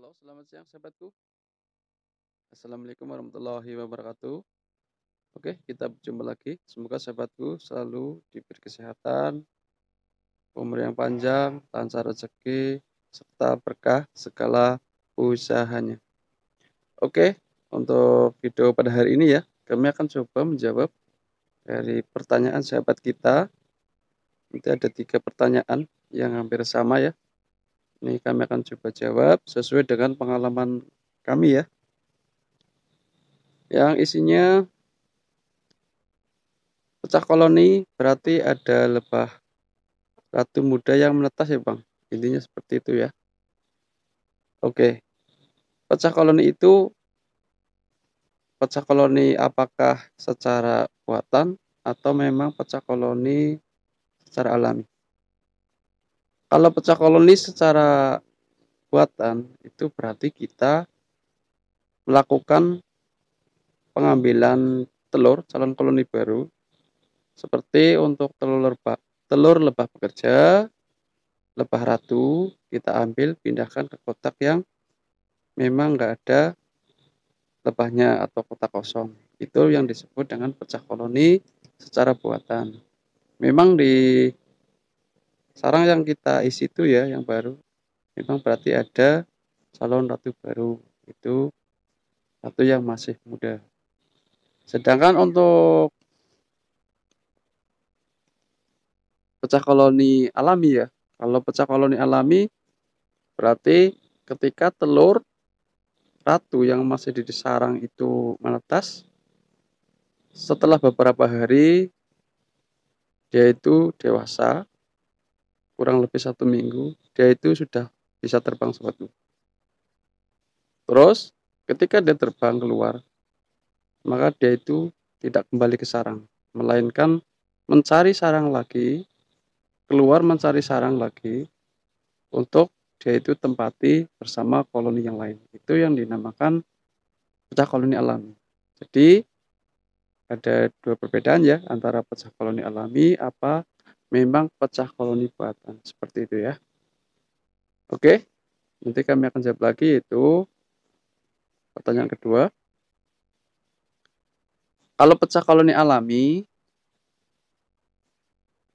Halo, selamat siang sahabatku. Assalamualaikum warahmatullahi wabarakatuh. Oke, kita berjumpa lagi. Semoga sahabatku selalu diberi kesehatan, umur yang panjang, lancar rezeki, serta berkah segala usahanya. Oke, untuk video pada hari ini ya, kami akan coba menjawab dari pertanyaan sahabat kita. Nanti ada 3 pertanyaan yang hampir sama ya. Ini kami akan coba jawab sesuai dengan pengalaman kami ya. Yang isinya pecah koloni berarti ada lebah ratu muda yang menetas ya Bang. Intinya seperti itu ya. Oke, pecah koloni itu pecah koloni apakah secara buatan atau memang pecah koloni secara alami? Kalau pecah koloni secara buatan itu berarti kita melakukan pengambilan telur calon koloni baru seperti untuk telur lebah pekerja, lebah ratu kita ambil pindahkan ke kotak yang memang nggak ada lebahnya atau kotak kosong. Itu yang disebut dengan pecah koloni secara buatan. Memang di sarang yang kita isi itu ya yang baru, memang berarti ada calon ratu baru. Itu ratu yang masih muda. Sedangkan untuk pecah koloni alami ya, kalau pecah koloni alami berarti ketika telur ratu yang masih di sarang itu menetas, setelah beberapa hari dia itu dewasa, kurang lebih 1 minggu, dia itu sudah bisa terbang sobatku. Terus ketika dia terbang keluar, maka dia itu tidak kembali ke sarang, melainkan mencari sarang lagi, keluar mencari sarang lagi untuk dia itu tempati bersama koloni yang lain. Itu yang dinamakan pecah koloni alami. Jadi ada 2 perbedaan ya antara pecah koloni alami apa memang pecah koloni buatan. Seperti itu ya. Oke, nanti kami akan jawab lagi itu pertanyaan kedua. Kalau pecah koloni alami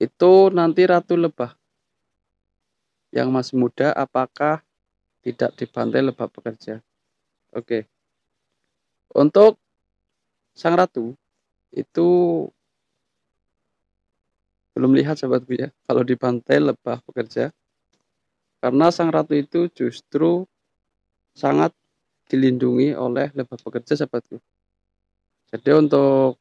itu nanti ratu lebah yang masih muda apakah tidak dibantai lebah pekerja? Oke. Untuk sang ratu itu belum lihat sahabatku ya kalau dibantai lebah pekerja, karena sang ratu itu justru sangat dilindungi oleh lebah pekerja sahabatku. Jadi untuk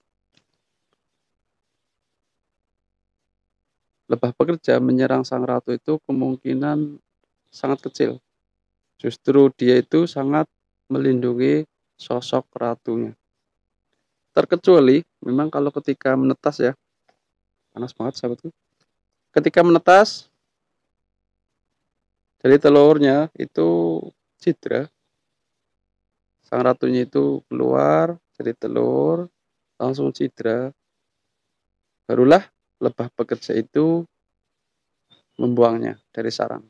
lebah pekerja menyerang sang ratu itu kemungkinan sangat kecil. Justru dia itu sangat melindungi sosok ratunya. Terkecuali memang kalau ketika menetas ya, panas banget sahabatku. Ketika menetas, dari telurnya itu cidra, sang ratunya itu keluar dari telur, langsung cidra, barulah lebah pekerja itu membuangnya dari sarang.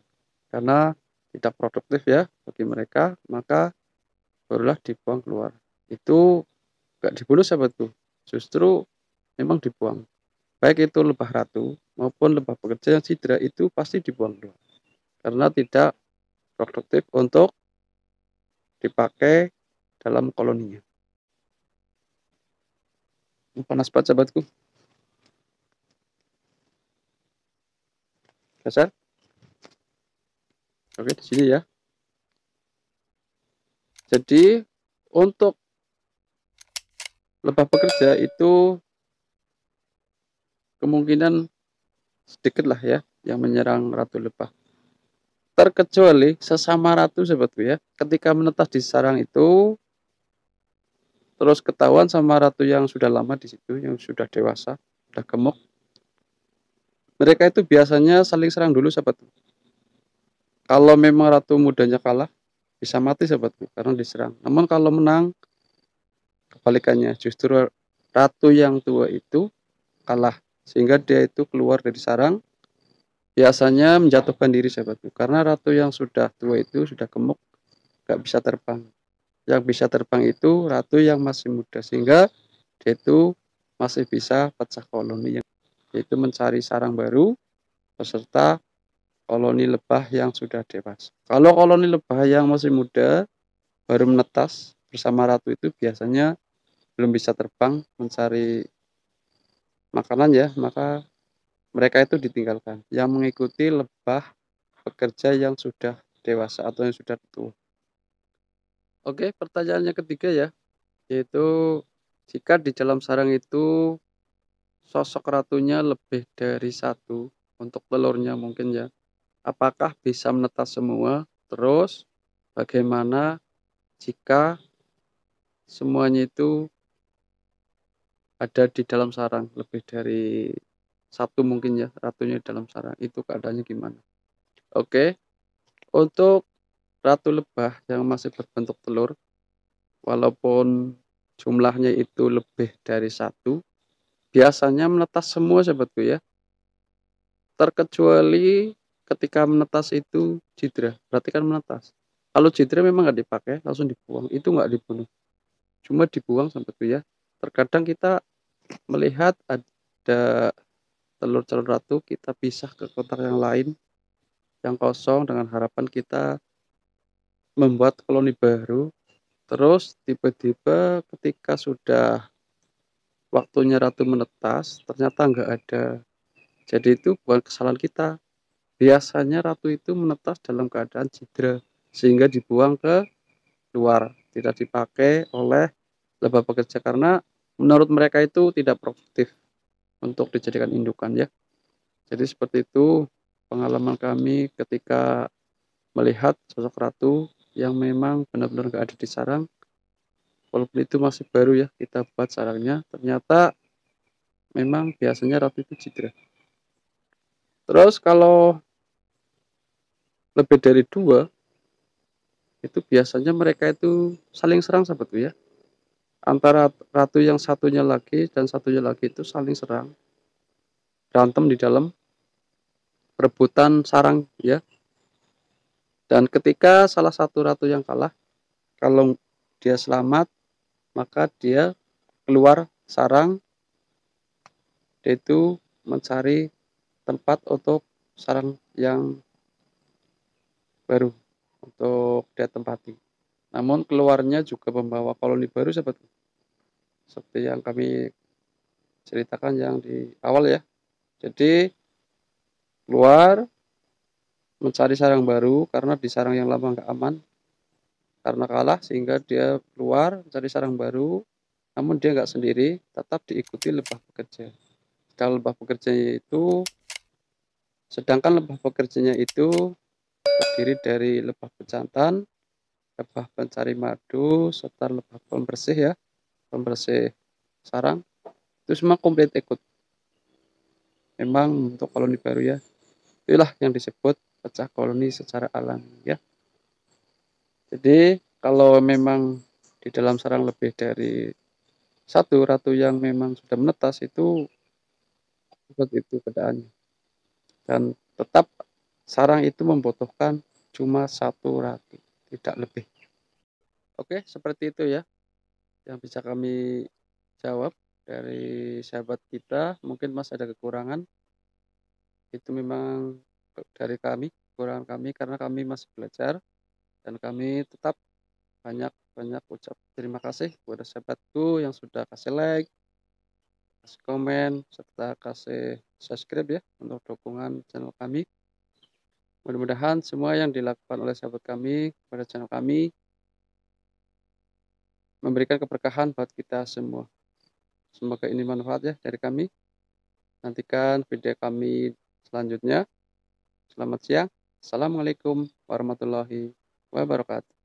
Karena tidak produktif ya bagi mereka, maka barulah dibuang keluar. Itu gak dibunuh sahabatku, justru memang dibuang. Baik itu lebah ratu maupun lebah pekerja yang cidra itu pasti dibuang keluar. Karena tidak produktif untuk dipakai dalam koloninya. Panas banget sahabatku. Geser. Oke, di sini ya. Jadi untuk lebah pekerja itu kemungkinan sedikit lah ya yang menyerang ratu lebah. Terkecuali sesama ratu sahabatku ya. Ketika menetas di sarang itu terus ketahuan sama ratu yang sudah lama di situ, yang sudah dewasa, sudah gemuk. Mereka itu biasanya saling serang dulu sahabatku. Kalau memang ratu mudanya kalah, bisa mati sahabatku karena diserang. Namun kalau menang, kebalikannya, justru ratu yang tua itu kalah sehingga dia itu keluar dari sarang, biasanya menjatuhkan diri sahabatku. Karena ratu yang sudah tua itu sudah gemuk, nggak bisa terbang. Yang bisa terbang itu ratu yang masih muda, sehingga dia itu masih bisa pecah koloni, yaitu mencari sarang baru beserta koloni lebah yang sudah dewasa. Kalau koloni lebah yang masih muda baru menetas bersama ratu itu biasanya belum bisa terbang mencari makanan ya, maka mereka itu ditinggalkan. Yang mengikuti lebah pekerja yang sudah dewasa atau yang sudah tua. Oke, pertanyaannya ketiga ya, yaitu jika di dalam sarang itu sosok ratunya lebih dari satu untuk telurnya mungkin ya, apakah bisa menetas semua? Terus bagaimana jika semuanya itu ada di dalam sarang, lebih dari satu mungkin ya ratunya dalam sarang, itu keadaannya gimana? Oke, untuk ratu lebah yang masih berbentuk telur, walaupun jumlahnya itu lebih dari satu, biasanya menetas semua sobatku ya, terkecuali ketika menetas itu cidra, berarti kan menetas. Kalau cidra memang nggak dipakai, langsung dibuang, itu nggak dibunuh, cuma dibuang sobatku ya. Terkadang kita melihat ada telur calon ratu, kita pisah ke kotak yang lain yang kosong dengan harapan kita membuat koloni baru. Terus tiba-tiba ketika sudah waktunya ratu menetas, ternyata nggak ada. Jadi itu bukan kesalahan kita. Biasanya ratu itu menetas dalam keadaan cidra, sehingga dibuang ke luar, tidak dipakai oleh lebah pekerja karena menurut mereka itu tidak produktif untuk dijadikan indukan ya. Jadi seperti itu pengalaman kami ketika melihat sosok ratu yang memang benar-benar nggak ada di sarang. Walaupun itu masih baru ya, kita buat sarangnya, ternyata memang biasanya ratu itu cidra. Terus kalau lebih dari dua, itu biasanya mereka itu saling serang sahabatku ya. Antara ratu yang satunya lagi dan satunya lagi itu saling serang, berantem di dalam perebutan sarang ya. Dan ketika salah satu ratu yang kalah, kalau dia selamat, maka dia keluar sarang, dia itu mencari tempat untuk sarang yang baru untuk dia tempati. Namun keluarnya juga membawa koloni baru seperti yang kami ceritakan yang di awal ya. Jadi keluar mencari sarang baru karena di sarang yang lama nggak aman karena kalah, sehingga dia keluar mencari sarang baru. Namun dia nggak sendiri, tetap diikuti lebah pekerja. Kalau lebah pekerjanya itu, sedangkan lebah pekerjanya itu terdiri dari lebah pejantan, lebah pencari madu, serta lebah pembersih ya, pembersih sarang. Itu semua komplit ikut. Memang untuk koloni baru ya, itulah yang disebut pecah koloni secara alami ya. Jadi kalau memang di dalam sarang lebih dari satu ratu yang memang sudah menetas, itu seperti itu keadaannya. Dan tetap sarang itu membutuhkan cuma satu ratu, tidak lebih. Oke, seperti itu ya yang bisa kami jawab dari sahabat kita. Mungkin masih ada kekurangan, itu memang dari kami, kekurangan kami karena kami masih belajar, dan kami tetap banyak ucap terima kasih kepada sahabatku yang sudah kasih like, kasih komen, serta kasih subscribe ya untuk dukungan channel kami. Mudah-mudahan semua yang dilakukan oleh sahabat kami pada channel kami memberikan keberkahan buat kita semua. Semoga ini manfaat ya dari kami. Nantikan video kami selanjutnya. Selamat siang. Assalamualaikum warahmatullahi wabarakatuh.